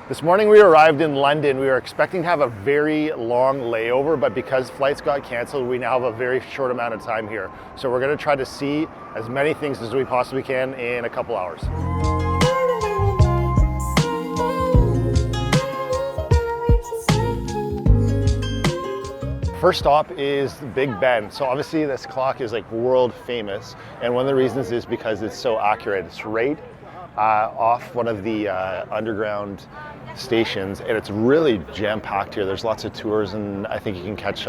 This morning we arrived in London. We were expecting to have a very long layover, but because flights got canceled, we now have a very short amount of time here. So we're going to try to see as many things as we possibly can in a couple hours. First stop is Big Ben. So obviously this clock is like world famous, and one of the reasons is because it's so accurate. It's right off one of the underground stations, and it's really jam-packed here. There's lots of tours, and I think you can catch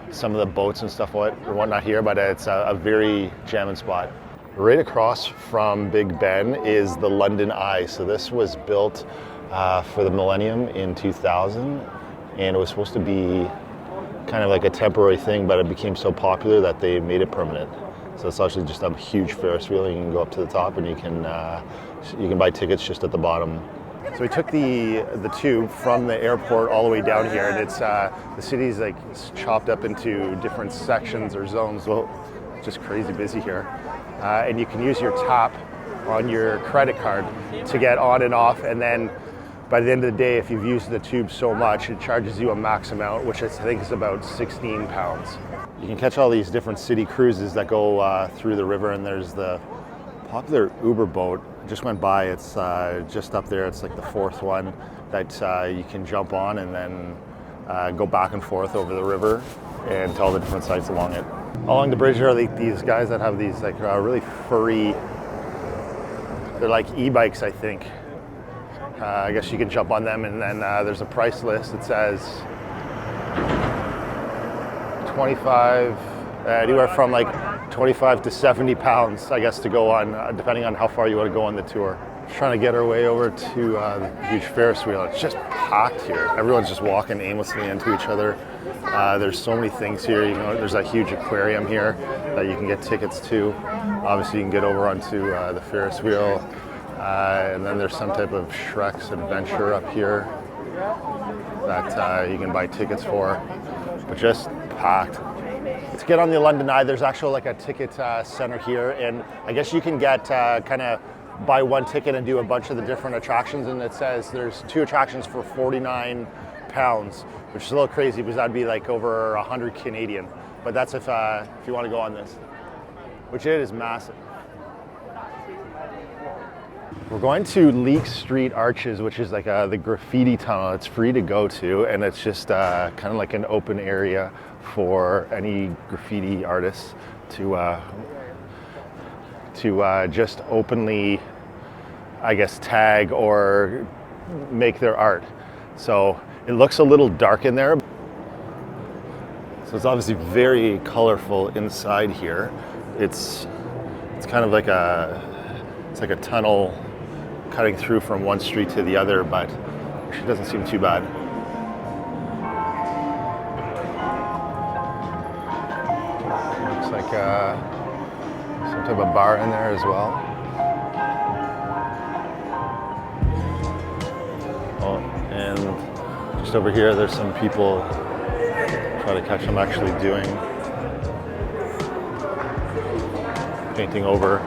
some of the boats and stuff or whatnot here, but it's a very jamming spot. Right across from Big Ben is the London Eye. So this was built for the millennium in 2000, and it was supposed to be kind of like a temporary thing, but it became so popular that they made it permanent. So it's actually just a huge Ferris wheel. You can go up to the top, and you can buy tickets just at the bottom. So we took the tube from the airport all the way down here, and it's the city's like chopped up into different sections or zones. Well, it's just crazy busy here, and you can use your tap on your credit card to get on and off, and then by the end of the day, if you've used the tube so much, it charges you a max amount, which I think is about £16. You can catch all these different city cruises that go through the river, and there's the popular Uber boat. I just went by. It's just up there. It's like the fourth one that you can jump on and then go back and forth over the river and to all the different sites along it. Along the bridge are these guys that have these like really furry, they're like e-bikes, I think. I guess you can jump on them, and then there's a price list that says 25, anywhere from like 25 to 70 pounds, I guess, to go on, depending on how far you want to go on the tour. Trying to get our way over to the huge Ferris wheel. It's just packed here. Everyone's just walking aimlessly into each other. There's so many things here. You know, there's a huge aquarium here that you can get tickets to. Obviously, you can get over onto the Ferris wheel. And then there's some type of Shrek's Adventure up here that you can buy tickets for, but just packed. To get on the London Eye, there's actually like a ticket center here, and I guess you can get kind of buy one ticket and do a bunch of the different attractions, and it says there's 2 attractions for £49, which is a little crazy because that'd be like over 100 Canadian, but that's if you want to go on this, which it is massive. We're going to Leake Street Arches, which is like the graffiti tunnel. It's free to go to, and it's just kind of like an open area for any graffiti artists to just openly, I guess, tag or make their art. So it looks a little dark in there. So it's obviously very colorful inside here. It's kind of like it's like a tunnel cutting through from one street to the other, but it doesn't seem too bad. Looks like some type of bar in there as well. Oh, and just over here, there's some people. Try to catch them actually doing painting over.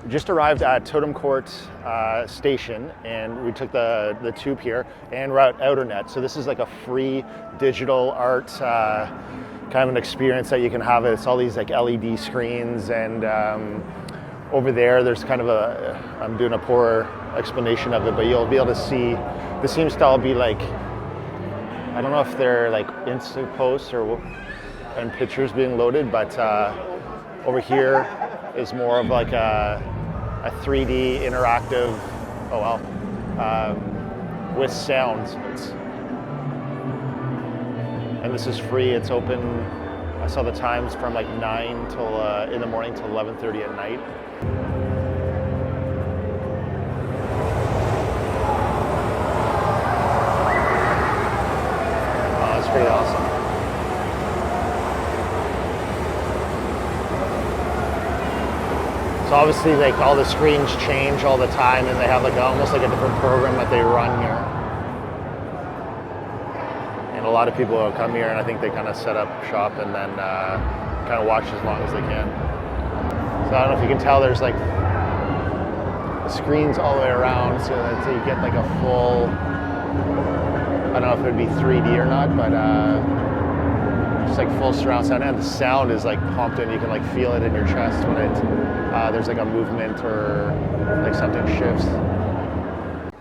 Just arrived at Totem Court station, and we took the tube here, and we're at Outernet. So this is like a free digital art kind of an experience that you can have. It's all these like LED screens, and over there's kind of I'm doing a poor explanation of it, but you'll be able to see, this seems to all be like, I don't know if they're like Insta posts and pictures being loaded, but over here is more of like a 3D interactive, with sounds. And this is free. It's open. I saw the times from like 9 till in the morning till 11:30 at night. Oh, that's pretty awesome. So obviously, like all the screens change all the time, and they have like almost like a different program that they run here. And a lot of people will come here, and I think they kind of set up shop and then kind of watch as long as they can. So I don't know if you can tell, there's like screens all the way around, so that you get like a full, I don't know if it would be 3D or not, but just like full surround sound, and the sound is like pumped in. You can like feel it in your chest when it there's like a movement or like something shifts.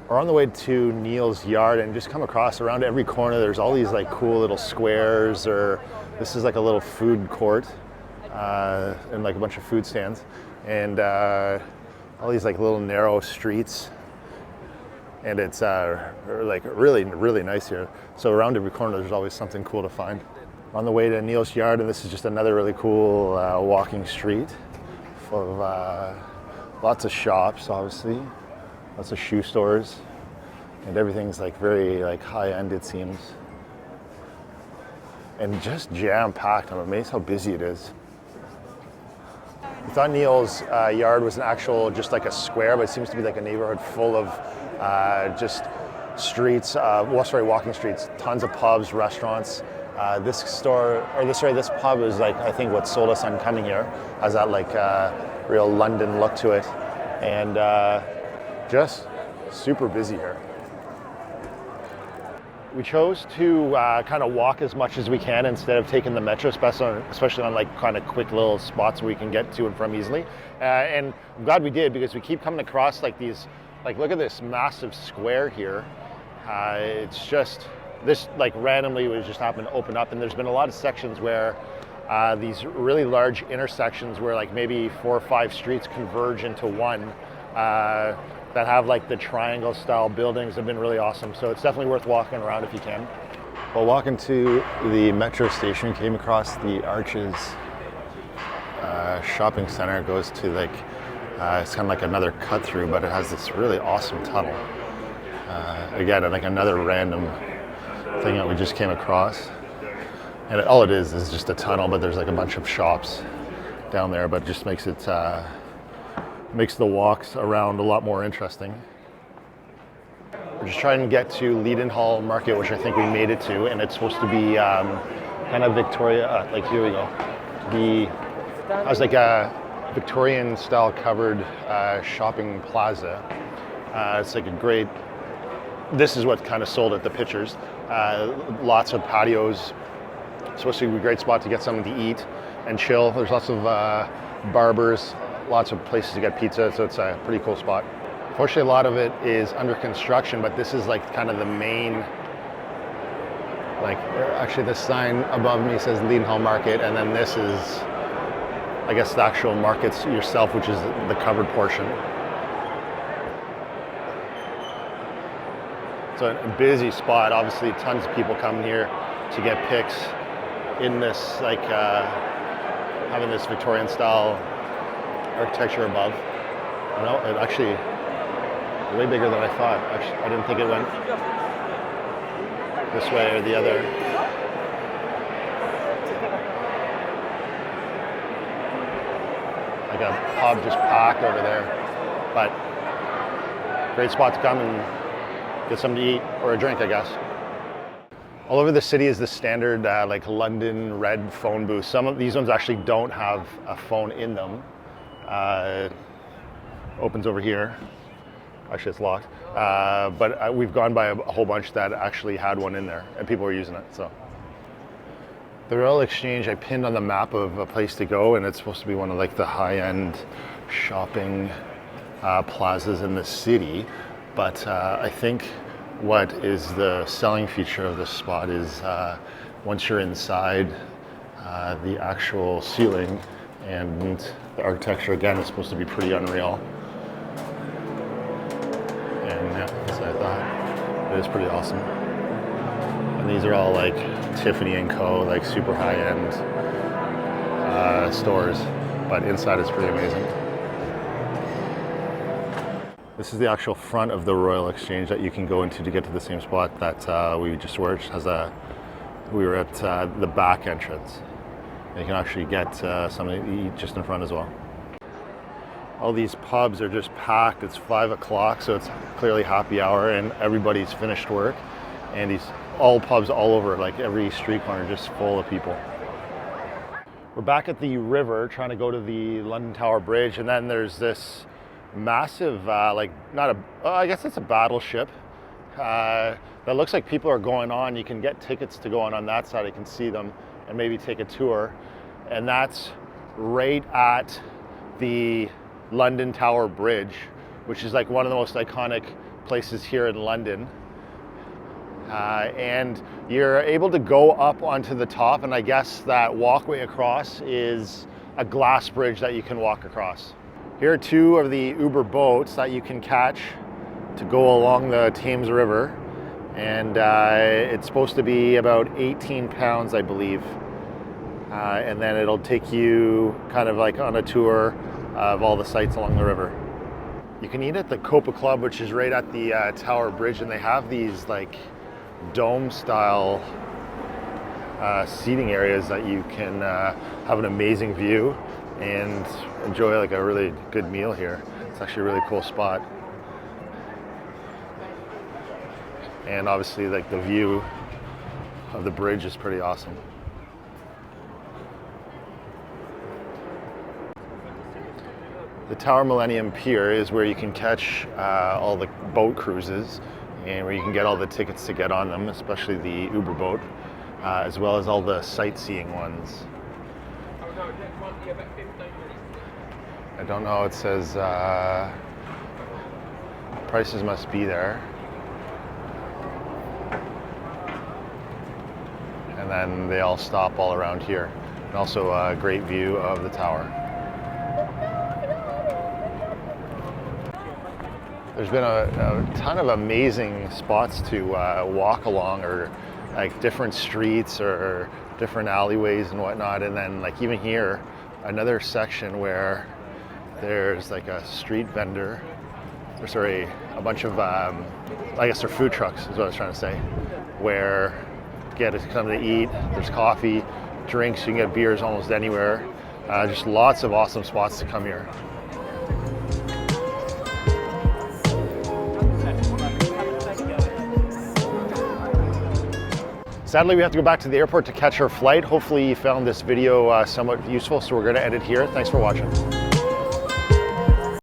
We're on the way to Neil's yard, and just come across around every corner there's all these like cool little squares, or this is like a little food court and like a bunch of food stands, and all these like little narrow streets, and it's like really nice here. So around every corner there's always something cool to find. On the way to Neil's yard, and this is just another really cool walking street full of lots of shops, obviously, lots of shoe stores, and everything's like very like high-end, it seems, and just jam-packed. I'm amazed how busy it is. I thought Neil's yard was an actual, just like a square, but it seems to be like a neighborhood full of just streets, walking streets, tons of pubs, restaurants. This pub is like, I think what sold us on coming here, has that like real London look to it, and just super busy here. We chose to kind of walk as much as we can instead of taking the metro, especially on like kind of quick little spots where we can get to and from easily. And I'm glad we did, because we keep coming across like these, like look at this massive square here. It's just, this like randomly was just happened to open up, and there's been a lot of sections where these really large intersections where like maybe 4 or 5 streets converge into one, that have like the triangle style buildings, have been really awesome. So it's definitely worth walking around if you can. While walking to the metro station, came across the Arches shopping center. It goes to like, it's kind of like another cut through, but it has this really awesome tunnel. Again, like another random thing that we just came across. And all it is just a tunnel, but there's like a bunch of shops down there, but it just makes it, makes the walks around a lot more interesting. We're just trying to get to Leadenhall Market, which I think we made it to, and it's supposed to be kind of Victoria, like here we go. I was like a Victorian style covered shopping plaza. It's like a great, this is what kind of sold at the pictures. Lots of patios. It's supposed to be a great spot to get something to eat and chill. There's lots of barbers, lots of places to get pizza, so it's a pretty cool spot. Fortunately, a lot of it is under construction, but this is like kind of the main, like actually this sign above me says Leadenhall Market, and then this is, I guess, the actual markets yourself, which is the covered portion. It's a busy spot. Obviously, tons of people come here to get pics in this, like having this Victorian style architecture above. No, it actually way bigger than I thought. Actually, I didn't think it went this way or the other. Like a pub just packed over there, but great spot to come and get something to eat or a drink, I guess. All over the city is the standard like London red phone booth. Some of these ones actually don't have a phone in them. Opens over here. Actually, it's locked. But we've gone by a whole bunch that actually had one in there, and people were using it. So the Royal Exchange, I pinned on the map of a place to go, and it's supposed to be one of like the high-end shopping plazas in the city. But I think what is the selling feature of this spot is once you're inside, the actual ceiling and the architecture, again, is supposed to be pretty unreal. And yeah, that's what I thought. It is pretty awesome. And these are all like Tiffany & Co., like super high-end stores, but inside it's pretty amazing. This is the actual front of the Royal Exchange that you can go into to get to the same spot that we just were. It has we were at the back entrance. You can actually get something to eat just in front as well. all these pubs are just packed. It's 5 o'clock, so it's clearly happy hour and everybody's finished work. And these all pubs all over, like every street corner just full of people. We're back at the river trying to go to the London Tower Bridge, and then there's this massive, I guess it's a battleship that looks like people are going on. You can get tickets to go on that side. You can see them and maybe take a tour. And that's right at the London Tower Bridge, which is like one of the most iconic places here in London. And you're able to go up onto the top, and I guess that walkway across is a glass bridge that you can walk across. Here are two of the Uber boats that you can catch to go along the Thames River, and it's supposed to be about 18 pounds, I believe. And then it'll take you kind of like on a tour of all the sites along the river. You can eat at the Copa Club, which is right at the Tower Bridge, and they have these like dome style seating areas that you can have an amazing view and enjoy like a really good meal here. It's actually a really cool spot. And obviously like the view of the bridge is pretty awesome. The Tower Millennium Pier is where you can catch all the boat cruises and where you can get all the tickets to get on them, especially the Uber boat, as well as all the sightseeing ones. I don't know, it says prices must be there. And then they all stop all around here. And also a great view of the tower. There's been a ton of amazing spots to walk along, or like different streets or different alleyways and whatnot. And then like even here, another section where there's like a street vendor, or sorry, a bunch of, I guess they're food trucks is what I was trying to say, where you get something to eat, there's coffee, drinks, you can get beers almost anywhere. Just lots of awesome spots to come here. Sadly, we have to go back to the airport to catch our flight. Hopefully you found this video somewhat useful, so we're going to end it here. Thanks for watching.